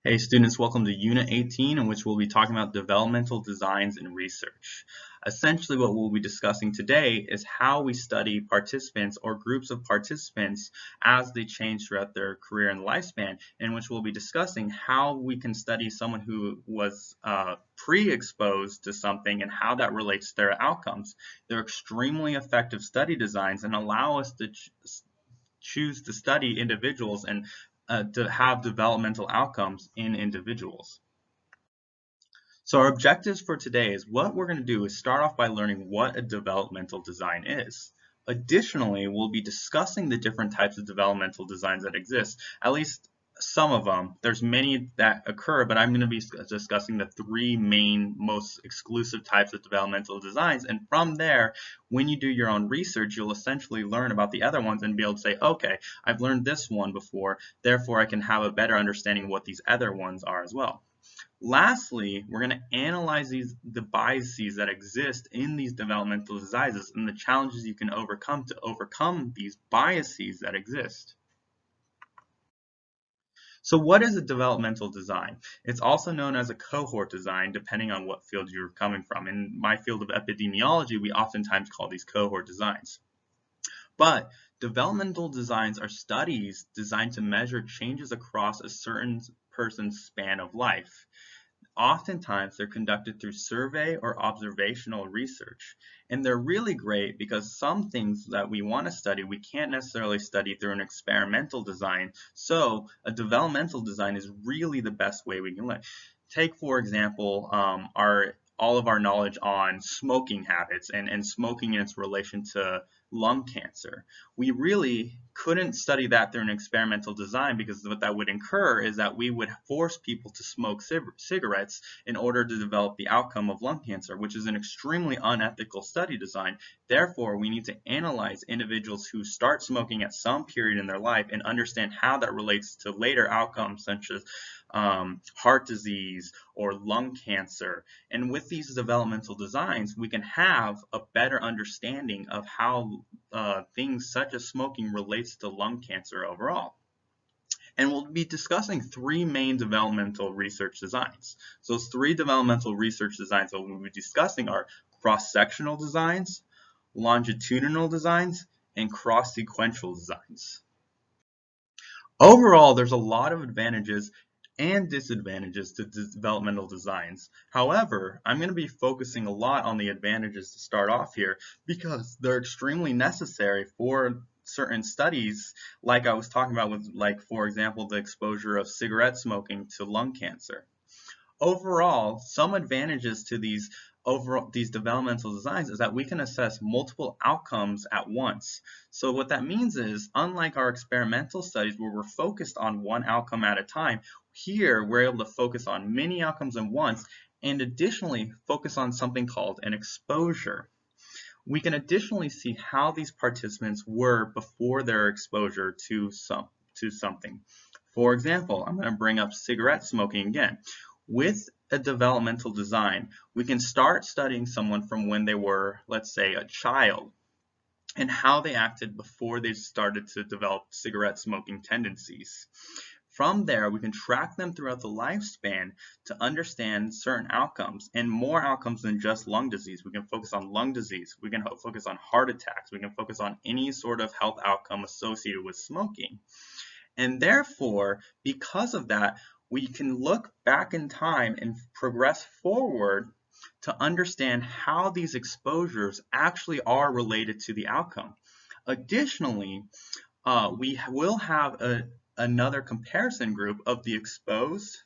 Hey students, welcome to Unit 18, in which we'll be talking about developmental designs in research. Essentially what we'll be discussing today is how we study participants or groups of participants as they change throughout their career and lifespan, in which we'll be discussing how we can study someone who was pre-exposed to something and how that relates to their outcomes. They're extremely effective study designs and allow us to choose to study individuals and to have developmental outcomes in individuals. So our objectives for today is what we're going to do is start off by learning what a developmental design is. Additionally, we'll be discussing the different types of developmental designs that exist, at least some of them. There's many that occur, but I'm going to be discussing the three main, most exclusive types of developmental designs. And from there, when you do your own research, you'll essentially learn about the other ones and be able to say, okay, I've learned this one before, therefore I can have a better understanding of what these other ones are as well. Lastly, we're going to analyze the biases that exist in these developmental designs and the challenges you can overcome to overcome these biases that exist. So what is a developmental design? It's also known as a cohort design, depending on what field you're coming from. In my field of epidemiology, we oftentimes call these cohort designs. But developmental designs are studies designed to measure changes across a certain person's span of life. Oftentimes, they're conducted through survey or observational research. And they're really great because some things that we want to study, we can't necessarily study through an experimental design. So a developmental design is really the best way we can learn. Take, for example, all of our knowledge on smoking habits and smoking in its relation to lung cancer. We really couldn't study that through an experimental design because what that would incur is that we would force people to smoke cigarettes in order to develop the outcome of lung cancer, which is an extremely unethical study design. Therefore, we need to analyze individuals who start smoking at some period in their life and understand how that relates to later outcomes such as heart disease or lung cancer. And with these developmental designs, we can have a better understanding of how things such as smoking relates to lung cancer overall. And we'll be discussing three main developmental research designs. So those three developmental research designs that we'll be discussing are cross-sectional designs, longitudinal designs, and cross-sequential designs. Overall, there's a lot of advantages and disadvantages to developmental designs. However, I'm going to be focusing a lot on the advantages to start off here because they're extremely necessary for certain studies, like I was talking about with, like, for example, the exposure of cigarette smoking to lung cancer. Overall, some advantages to these developmental designs is that we can assess multiple outcomes at once. So what that means is, unlike our experimental studies where we're focused on one outcome at a time, here we're able to focus on many outcomes at once and additionally focus on something called an exposure. We can additionally see how these participants were before their exposure to something. For example, I'm going to bring up cigarette smoking again. With a developmental design, we can start studying someone from when they were, let's say, a child, and how they acted before they started to develop cigarette smoking tendencies. From there, we can track them throughout the lifespan to understand certain outcomes, and more outcomes than just lung disease. We can focus on lung disease, we can focus on heart attacks, we can focus on any sort of health outcome associated with smoking. And therefore, because of that, we can look back in time and progress forward to understand how these exposures actually are related to the outcome. Additionally, we will have another comparison group of the exposed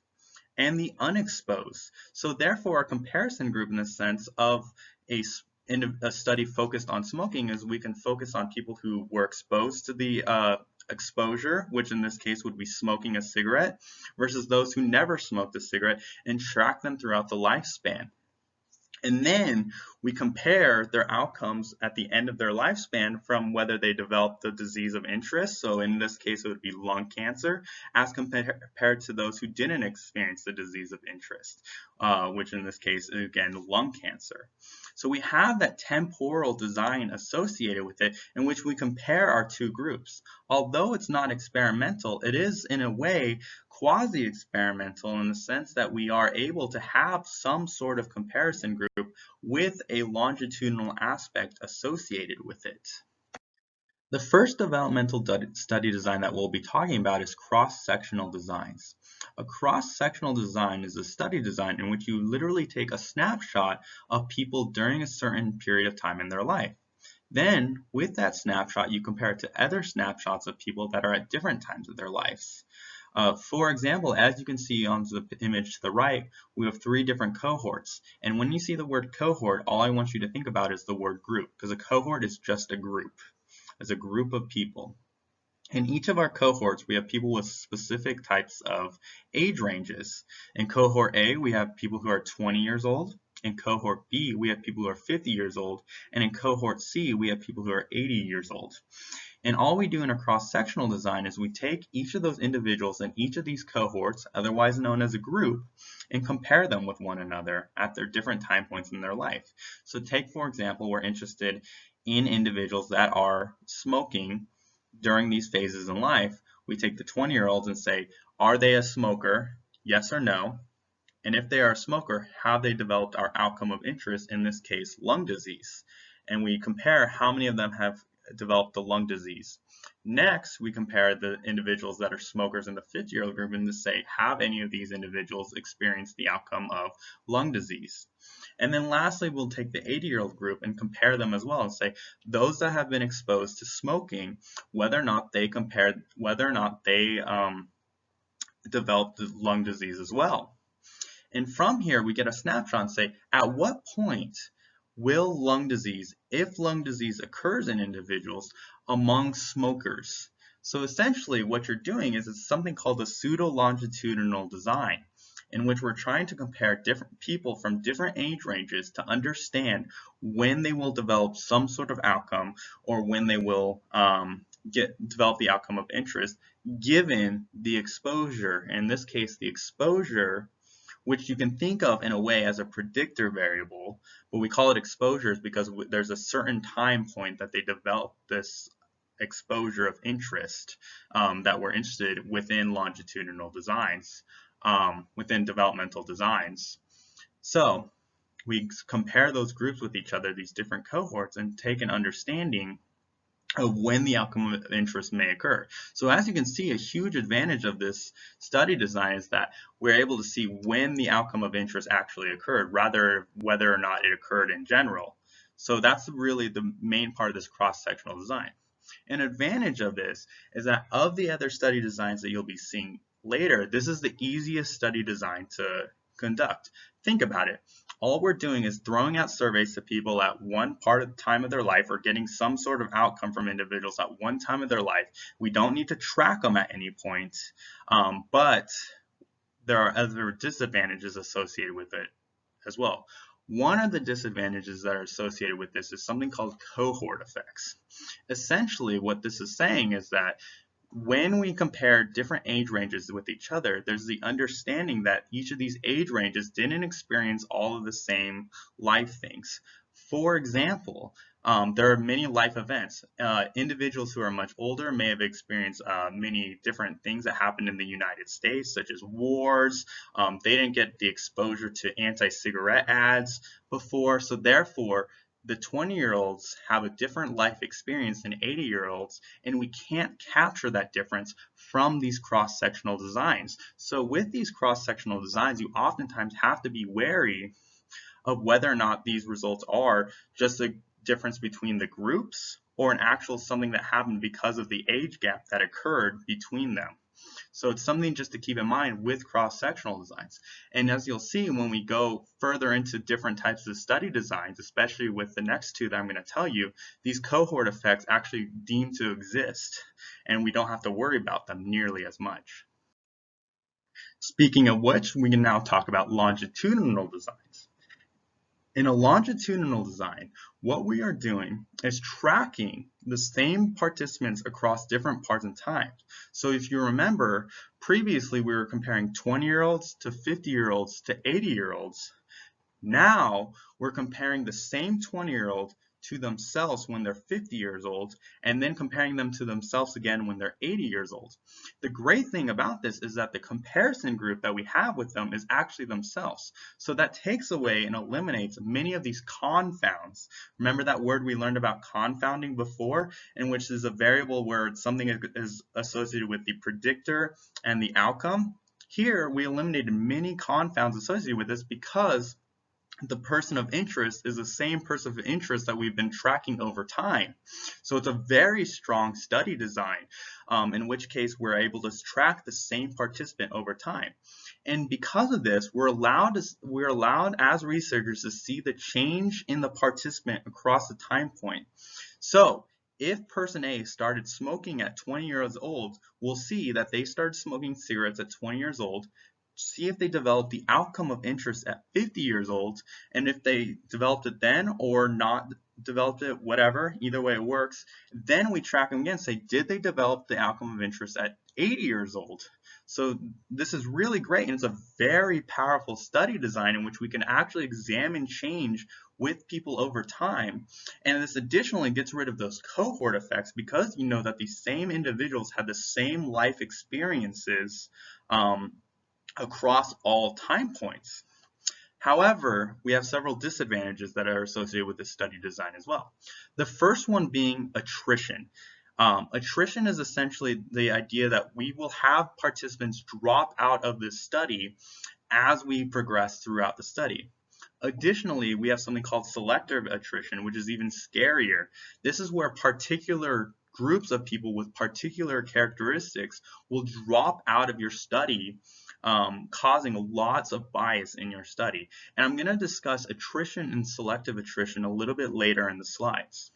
and the unexposed. So therefore, a comparison group in the sense of in a study focused on smoking is we can focus on people who were exposed to the exposure, which in this case would be smoking a cigarette, versus those who never smoked a cigarette, and track them throughout the lifespan. And then we compare their outcomes at the end of their lifespan from whether they developed the disease of interest, so in this case it would be lung cancer, as compared to those who didn't experience the disease of interest, which in this case, again, lung cancer. So we have that temporal design associated with it in which we compare our two groups. Although it's not experimental, it is in a way quasi-experimental in the sense that we are able to have some sort of comparison group with a longitudinal aspect associated with it. The first developmental study design that we'll be talking about is cross-sectional designs. A cross-sectional design is a study design in which you literally take a snapshot of people during a certain period of time in their life. Then, with that snapshot, you compare it to other snapshots of people that are at different times of their lives. For example, as you can see on the image to the right, we have 3 different cohorts. And when you see the word cohort, all I want you to think about is the word group, because a cohort is just a group. As a group of people. In each of our cohorts, we have people with specific types of age ranges. In cohort A, we have people who are 20 years old. In cohort B, we have people who are 50 years old. And in cohort C, we have people who are 80 years old. And all we do in a cross-sectional design is we take each of those individuals in each of these cohorts, otherwise known as a group, and compare them with one another at their different time points in their life. So take, for example, we're interested in individuals that are smoking during these phases in life. We take the 20-year-olds and say, are they a smoker? Yes or no? And if they are a smoker, have they developed our outcome of interest, in this case, lung disease? And we compare how many of them have developed the lung disease. Next, we compare the individuals that are smokers in the 50-year-old group and to say, have any of these individuals experienced the outcome of lung disease? And then lastly, we'll take the 80-year-old group and compare them as well and say, those that have been exposed to smoking, whether or not they developed the lung disease as well. And from here, we get a snapshot and say, at what point will lung disease, if lung disease occurs in individuals, among smokers? So essentially what you're doing is it's something called a pseudo-longitudinal design, in which we're trying to compare different people from different age ranges to understand when they will develop some sort of outcome or when they will develop the outcome of interest given the exposure. In this case, the exposure, which you can think of in a way as a predictor variable, but we call it exposures because there's a certain time point that they develop this exposure of interest that we're interested within longitudinal designs. Within developmental designs. So we compare those groups with each other, these different cohorts, and take an understanding of when the outcome of interest may occur. So as you can see, a huge advantage of this study design is that we're able to see when the outcome of interest actually occurred, rather whether or not it occurred in general. So that's really the main part of this cross-sectional design. An advantage of this is that of the other study designs that you'll be seeing later, this is the easiest study design to conduct. Think about it. All we're doing is throwing out surveys to people at one part of the time of their life or getting some sort of outcome from individuals at one time of their life. We don't need to track them at any point, but there are other disadvantages associated with it as well. One of the disadvantages that are associated with this is something called cohort effects. Essentially, what this is saying is that when we compare different age ranges with each other, there's the understanding that each of these age ranges didn't experience all of the same life things. For example, there are many life events. Individuals who are much older may have experienced many different things that happened in the United States, such as wars. They didn't get the exposure to anti-cigarette ads before, so therefore, the 20-year-olds have a different life experience than 80-year-olds, and we can't capture that difference from these cross-sectional designs. So with these cross-sectional designs, you oftentimes have to be wary of whether or not these results are just a difference between the groups or an actual something that happened because of the age gap that occurred between them. So it's something just to keep in mind with cross-sectional designs. And as you'll see when we go further into different types of study designs, especially with the next two that I'm going to tell you, these cohort effects actually deem to exist, and we don't have to worry about them nearly as much. Speaking of which, we can now talk about longitudinal designs. In a longitudinal design, what we are doing is tracking the same participants across different parts in time. So if you remember, previously we were comparing 20-year-olds to 50-year-olds to 80-year-olds. Now we're comparing the same 20-year-old to themselves when they're 50 years old, and then comparing them to themselves again when they're 80 years old. The great thing about this is that the comparison group that we have with them is actually themselves. So that takes away and eliminates many of these confounds. Remember that word we learned about confounding before, in which is a variable where something is associated with the predictor and the outcome? Here, we eliminated many confounds associated with this because the person of interest is the same person of interest that we've been tracking over time. So it's a very strong study design, in which case we're able to track the same participant over time. And because of this, we're allowed as researchers to see the change in the participant across the time point. So if person A started smoking at 20 years old, we'll see that they started smoking cigarettes at 20 years old, see if they developed the outcome of interest at 50 years old, and if they developed it then or not developed it, whatever, either way it works, then we track them again, say, did they develop the outcome of interest at 80 years old? So this is really great, and it's a very powerful study design in which we can actually examine change with people over time. And this additionally gets rid of those cohort effects because you know that these same individuals had the same life experiences across all time points. However, we have several disadvantages that are associated with this study design as well. The first one being attrition. Attrition is essentially the idea that we will have participants drop out of this study as we progress throughout the study. Additionally, we have something called selective attrition, which is even scarier. This is where particular groups of people with particular characteristics will drop out of your study, causing lots of bias in your study. And I'm going to discuss attrition and selective attrition a little bit later in the slides.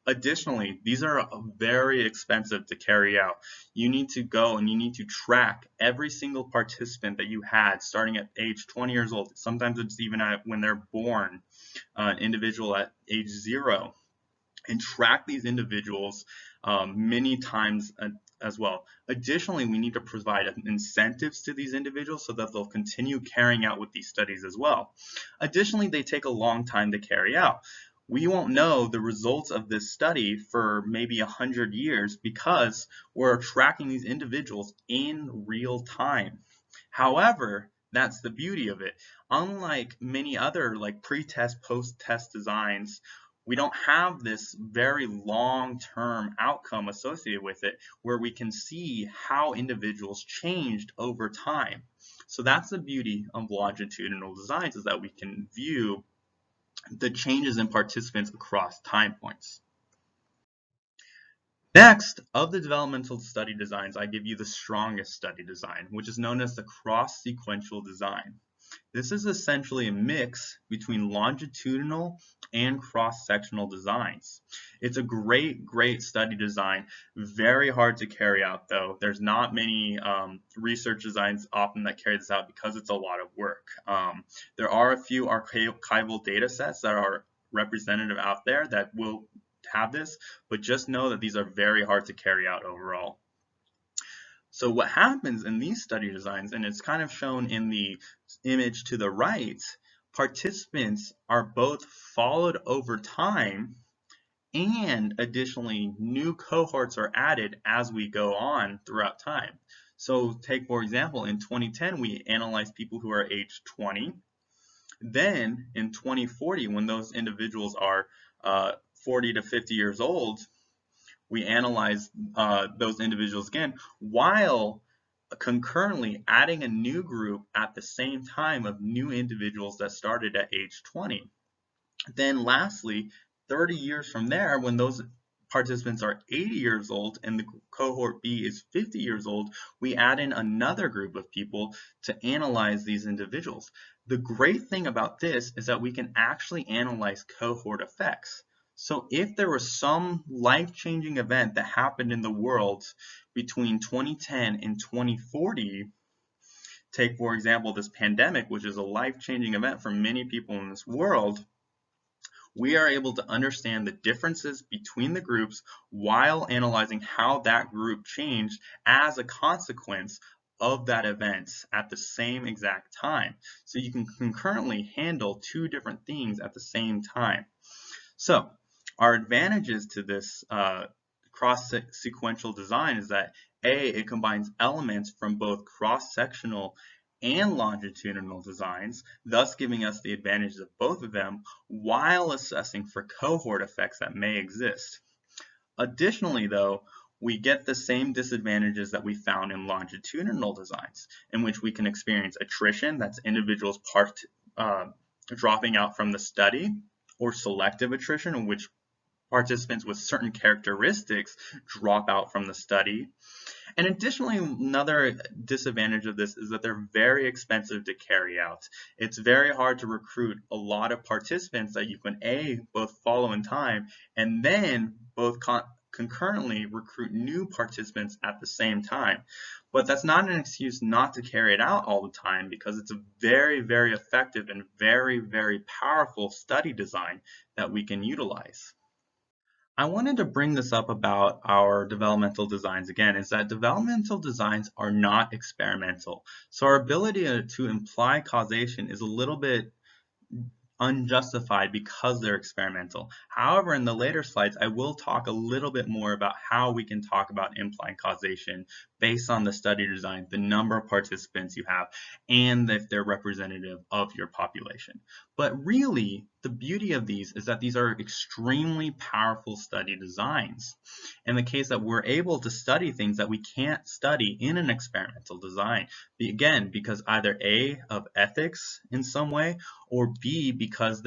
Additionally, these are very expensive to carry out. You need to go and you need to track every single participant that you had starting at age 20 years old. Sometimes it's even when they're born, an individual at age 0, and track these individuals many times as well. Additionally, we need to provide incentives to these individuals so that they'll continue carrying out with these studies as well. Additionally, they take a long time to carry out. We won't know the results of this study for maybe 100 years because we're tracking these individuals in real time. However, that's the beauty of it. Unlike many other like pre-test, post-test designs, we don't have this very long-term outcome associated with it where we can see how individuals changed over time. So that's the beauty of longitudinal designs, is that we can view the changes in participants across time points. Next, of the developmental study designs, I give you the strongest study design, which is known as the cross-sequential design. This is essentially a mix between longitudinal and cross-sectional designs. It's a great study design, very hard to carry out though. There's not many research designs often that carry this out because it's a lot of work. There are a few archival data sets that are representative out there that will have this, but just know that these are very hard to carry out overall. So what happens in these study designs, and it's kind of shown in the image to the right, participants are both followed over time, and additionally new cohorts are added as we go on throughout time. So take, for example, in 2010 we analyzed people who are age 20. Then in 2040, when those individuals are 40 to 50 years old, we analyze those individuals again, while concurrently adding a new group at the same time of new individuals that started at age 20. Then lastly, 30 years from there, when those participants are 80 years old and the cohort B is 50 years old, we add in another group of people to analyze these individuals. The great thing about this is that we can actually analyze cohort effects. So if there was some life-changing event that happened in the world between 2010 and 2040, take for example this pandemic, which is a life-changing event for many people in this world, we are able to understand the differences between the groups while analyzing how that group changed as a consequence of that event at the same exact time. So you can concurrently handle two different things at the same time. So our advantages to this cross-sequential design is that it combines elements from both cross-sectional and longitudinal designs, thus giving us the advantages of both of them while assessing for cohort effects that may exist. Additionally, though, we get the same disadvantages that we found in longitudinal designs, in which we can experience attrition, that's individuals dropping out from the study, or selective attrition, in which participants with certain characteristics drop out from the study. And additionally, another disadvantage of this is that they're very expensive to carry out. It's very hard to recruit a lot of participants that you can both follow in time and then both concurrently recruit new participants at the same time. But that's not an excuse not to carry it out all the time, because it's a very, very effective and very, very powerful study design that we can utilize. I wanted to bring this up about our developmental designs again, is that developmental designs are not experimental. So our ability to imply causation is a little bit unjustified because they're experimental. However, in the later slides, I will talk a little bit more about how we can talk about implying causation based on the study design, the number of participants you have, and if they're representative of your population. But really, the beauty of these is that these are extremely powerful study designs. In the case that we're able to study things that we can't study in an experimental design, again, because either A, of ethics in some way, or B, because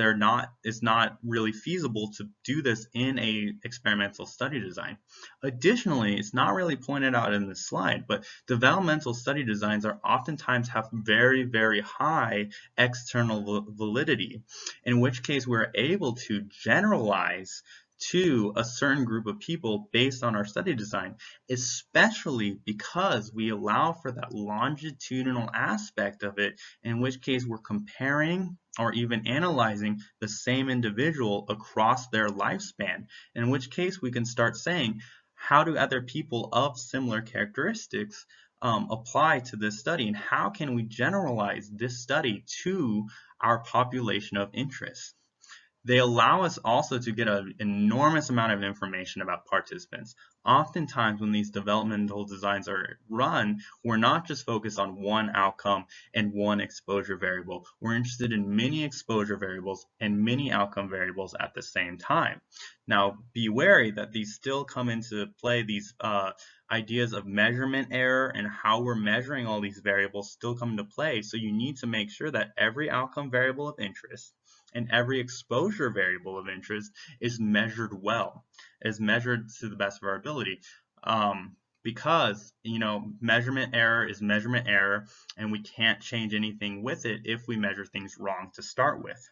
it's not really feasible to do this in a experimental study design. Additionally, it's not really pointed out in this slide, but developmental study designs are oftentimes have very, very high external validity, in which case we're able to generalize to a certain group of people based on our study design, especially because we allow for that longitudinal aspect of it, in which case we're comparing or even analyzing the same individual across their lifespan, in which case we can start saying, how do other people of similar characteristics apply to this study, and how can we generalize this study to our population of interest? They allow us also to get an enormous amount of information about participants. Oftentimes when these developmental designs are run, we're not just focused on one outcome and one exposure variable. We're interested in many exposure variables and many outcome variables at the same time. Now, be wary that these still come into play, these ideas of measurement error and how we're measuring all these variables still come into play. So you need to make sure that every outcome variable of interest and every exposure variable of interest is measured well, is measured to the best of our ability. Because, measurement error is measurement error, and we can't change anything with it if we measure things wrong to start with.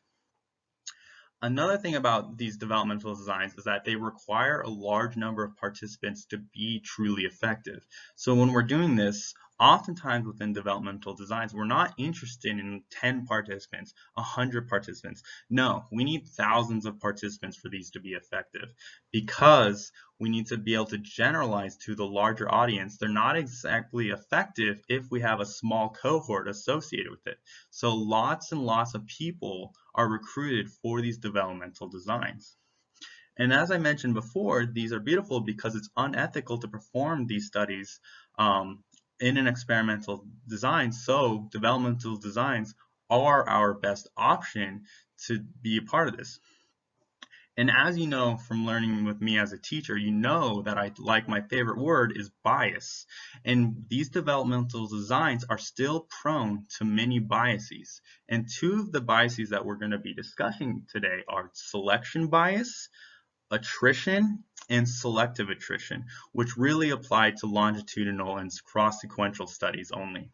Another thing about these developmental designs is that they require a large number of participants to be truly effective. So when we're doing this, oftentimes within developmental designs, we're not interested in 10 participants, 100 participants. No, we need thousands of participants for these to be effective, because we need to be able to generalize to the larger audience. They're not exactly effective if we have a small cohort associated with it. So lots and lots of people are recruited for these developmental designs. And as I mentioned before, these are beautiful because it's unethical to perform these studies in an experimental design. So developmental designs are our best option to be a part of this. And as you know from learning with me as a teacher, you know that my favorite word is bias. And these developmental designs are still prone to many biases. And two of the biases that we're going to be discussing today are selection bias, attrition, and selective attrition, which really apply to longitudinal and cross-sequential studies only.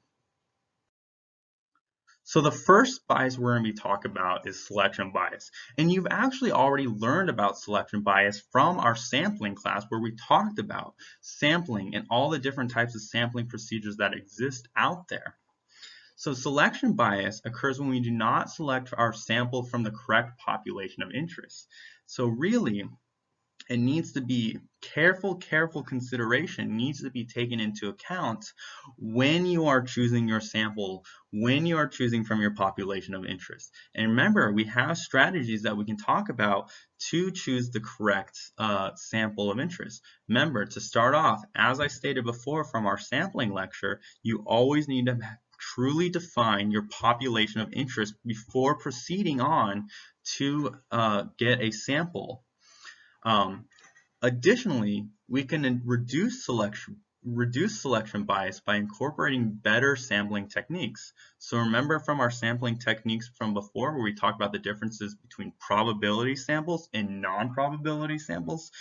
So the first bias we're going to be talking about is selection bias. And you've actually already learned about selection bias from our sampling class, where we talked about sampling and all the different types of sampling procedures that exist out there. So selection bias occurs when we do not select our sample from the correct population of interest. So really, it needs to be careful consideration needs to be taken into account when you are choosing your sample, when you are choosing from your population of interest. And remember, we have strategies that we can talk about to choose the correct sample of interest. Remember, to start off, as I stated before from our sampling lecture, you always need to truly define your population of interest before proceeding on to get a sample. Additionally, we can reduce selection bias by incorporating better sampling techniques. So remember from our sampling techniques from before where we talked about the differences between probability samples and non-probability samples?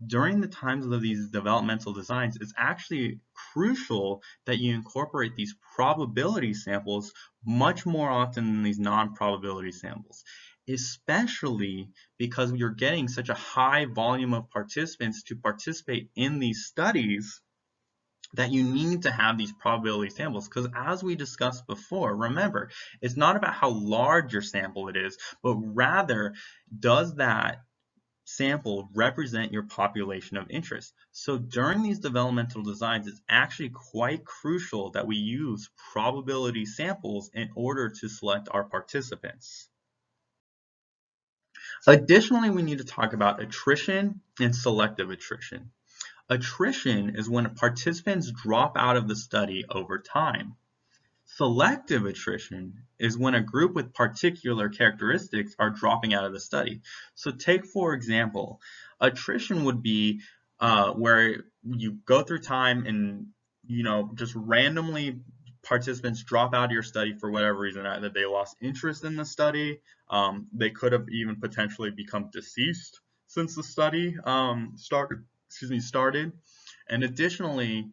During the times of these developmental designs, it's actually crucial that you incorporate these probability samples much more often than these non-probability samples, especially because you're getting such a high volume of participants to participate in these studies that you need to have these probability samples. Because as we discussed before, remember, it's not about how large your sample it is, but rather does that sample represent your population of interest. So during these developmental designs, it's actually quite crucial that we use probability samples in order to select our participants. Additionally, we need to talk about attrition and selective attrition. Attrition is when participants drop out of the study over time. Selective attrition is when a group with particular characteristics are dropping out of the study. So take, for example, attrition would be where you go through time and just randomly participants drop out of your study for whatever reason, either they lost interest in the study, they could have even potentially become deceased since the study started, and additionally,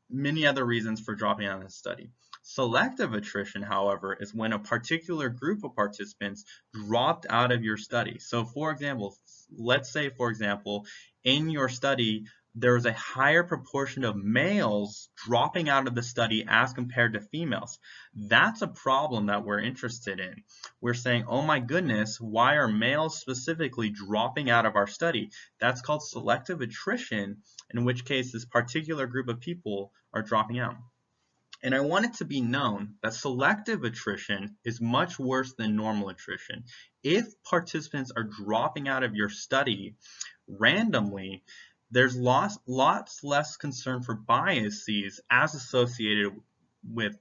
many other reasons for dropping out of the study. Selective attrition, however, is when a particular group of participants dropped out of your study. So for example, let's say, for example, in your study, there was a higher proportion of males dropping out of the study as compared to females. That's a problem that we're interested in. We're saying, oh my goodness, why are males specifically dropping out of our study? That's called selective attrition, in which case this particular group of people are dropping out. And I want it to be known that selective attrition is much worse than normal attrition. If participants are dropping out of your study randomly, there's lots less concern for biases as associated with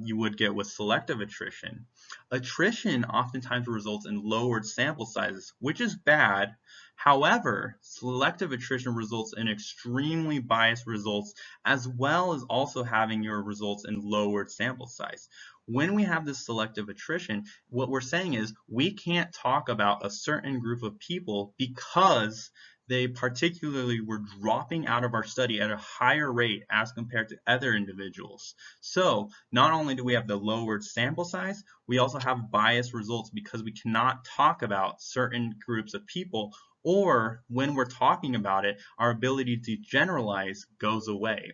you would get with selective attrition. Attrition oftentimes results in lowered sample sizes, which is bad. However, selective attrition results in extremely biased results, as well as also having your results in lowered sample size. When we have this selective attrition, what we're saying is we can't talk about a certain group of people because they particularly were dropping out of our study at a higher rate as compared to other individuals. So not only do we have the lowered sample size, we also have biased results because we cannot talk about certain groups of people, or when we're talking about it, our ability to generalize goes away.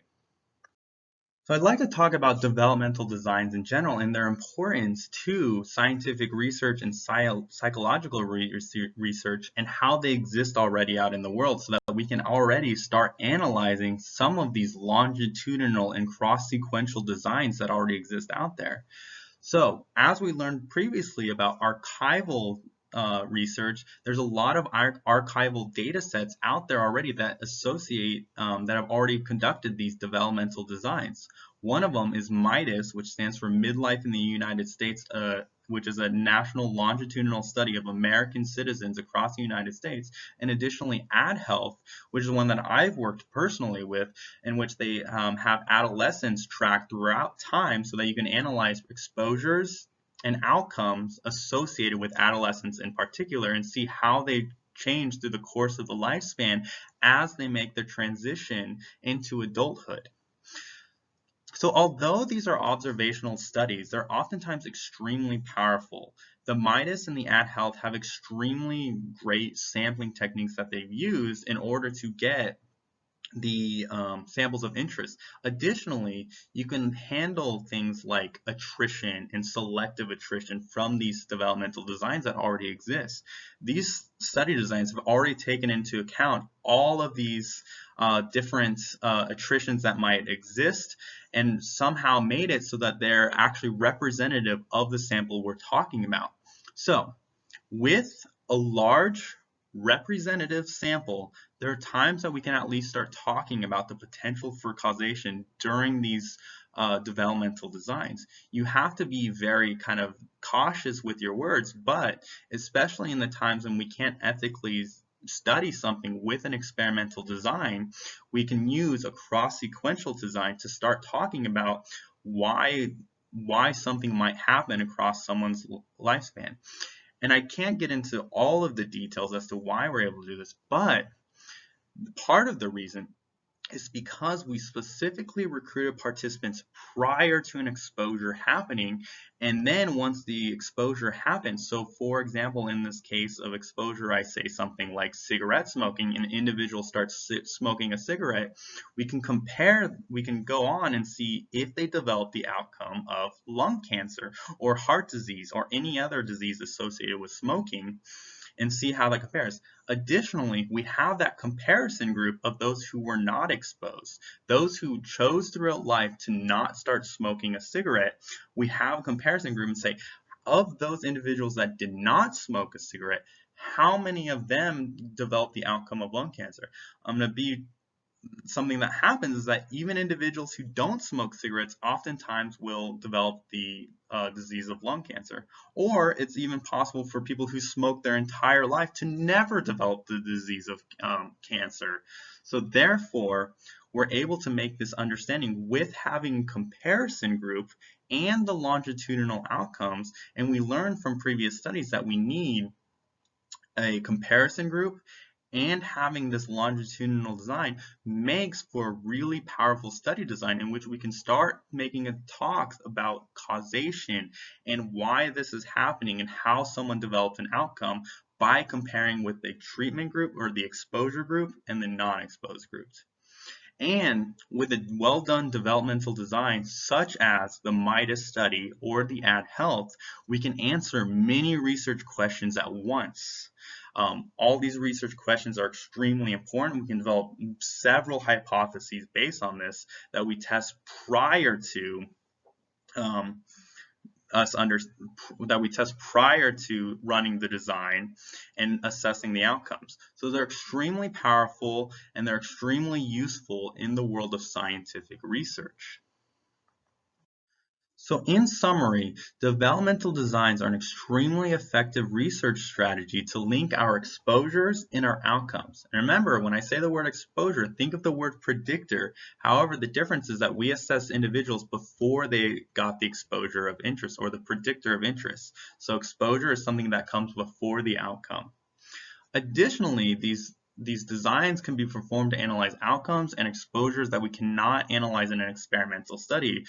So I'd like to talk about developmental designs in general and their importance to scientific research and psychological research and how they exist already out in the world so that we can already start analyzing some of these longitudinal and cross-sequential designs that already exist out there. So as we learned previously about archival research, there's a lot of archival data sets out there already that associate, that have already conducted these developmental designs. One of them is MIDAS, which stands for Midlife in the United States, which is a national longitudinal study of American citizens across the United States, and additionally AdHealth, which is one that I've worked personally with, in which they have adolescents tracked throughout time so that you can analyze exposures and outcomes associated with adolescents in particular and see how they change through the course of the lifespan as they make their transition into adulthood. So although these are observational studies, they're oftentimes extremely powerful. The MIDAS and the AdHealth have extremely great sampling techniques that they've used in order to get samples of interest. Additionally, you can handle things like attrition and selective attrition from these developmental designs that already exist. These study designs have already taken into account all of these different attritions that might exist and somehow made it so that they're actually representative of the sample we're talking about. So, with a large representative sample, there are times that we can at least start talking about the potential for causation during these developmental designs. You have to be very kind of cautious with your words, but especially in the times when we can't ethically study something with an experimental design, we can use a cross-sequential design to start talking about why something might happen across someone's lifespan. And I can't get into all of the details as to why we're able to do this, but part of the reason is because we specifically recruited participants prior to an exposure happening, and then once the exposure happens, so for example, in this case of exposure, I say something like cigarette smoking, an individual starts smoking a cigarette, we can go on and see if they develop the outcome of lung cancer or heart disease or any other disease associated with smoking, and see how that compares. Additionally, we have that comparison group of those who were not exposed, those who chose throughout life to not start smoking a cigarette. We have a comparison group and say, of those individuals that did not smoke a cigarette, how many of them developed the outcome of lung cancer? I'm going to be something that happens is that even individuals who don't smoke cigarettes oftentimes will develop the disease of lung cancer. Or it's even possible for people who smoke their entire life to never develop the disease of cancer. So therefore, we're able to make this understanding with having a comparison group and the longitudinal outcomes. And we learned from previous studies that we need a comparison group, and having this longitudinal design makes for a really powerful study design in which we can start making talks about causation and why this is happening and how someone develops an outcome by comparing with the treatment group or the exposure group and the non-exposed groups. And with a well-done developmental design, such as the MIDAS study or the AdHealth, we can answer many research questions at once. All these research questions are extremely important. We can develop several hypotheses based on this that we test prior to running the design and assessing the outcomes. So they're extremely powerful and they're extremely useful in the world of scientific research. So in summary, developmental designs are an extremely effective research strategy to link our exposures and our outcomes. And remember, when I say the word exposure, think of the word predictor. However, the difference is that we assess individuals before they got the exposure of interest or the predictor of interest. So exposure is something that comes before the outcome. Additionally, these designs can be performed to analyze outcomes and exposures that we cannot analyze in an experimental study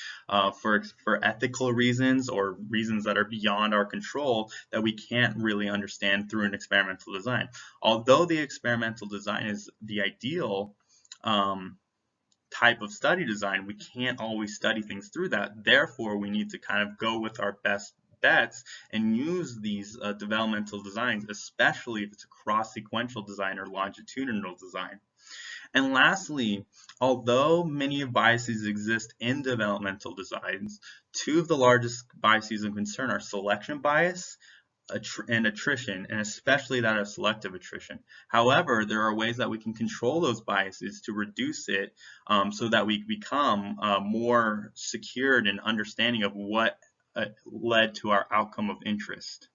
for ethical reasons or reasons that are beyond our control that we can't really understand through an experimental design. Although the experimental design is the ideal type of study design, we can't always study things through that. Therefore, we need to kind of go with our best bets and use these developmental designs, especially if it's a cross-sequential design or longitudinal design. And lastly, although many biases exist in developmental designs, two of the largest biases of concern are selection bias and attrition, and especially that of selective attrition. However, there are ways that we can control those biases to reduce it so that we become more secured in understanding of what led to our outcome of interest.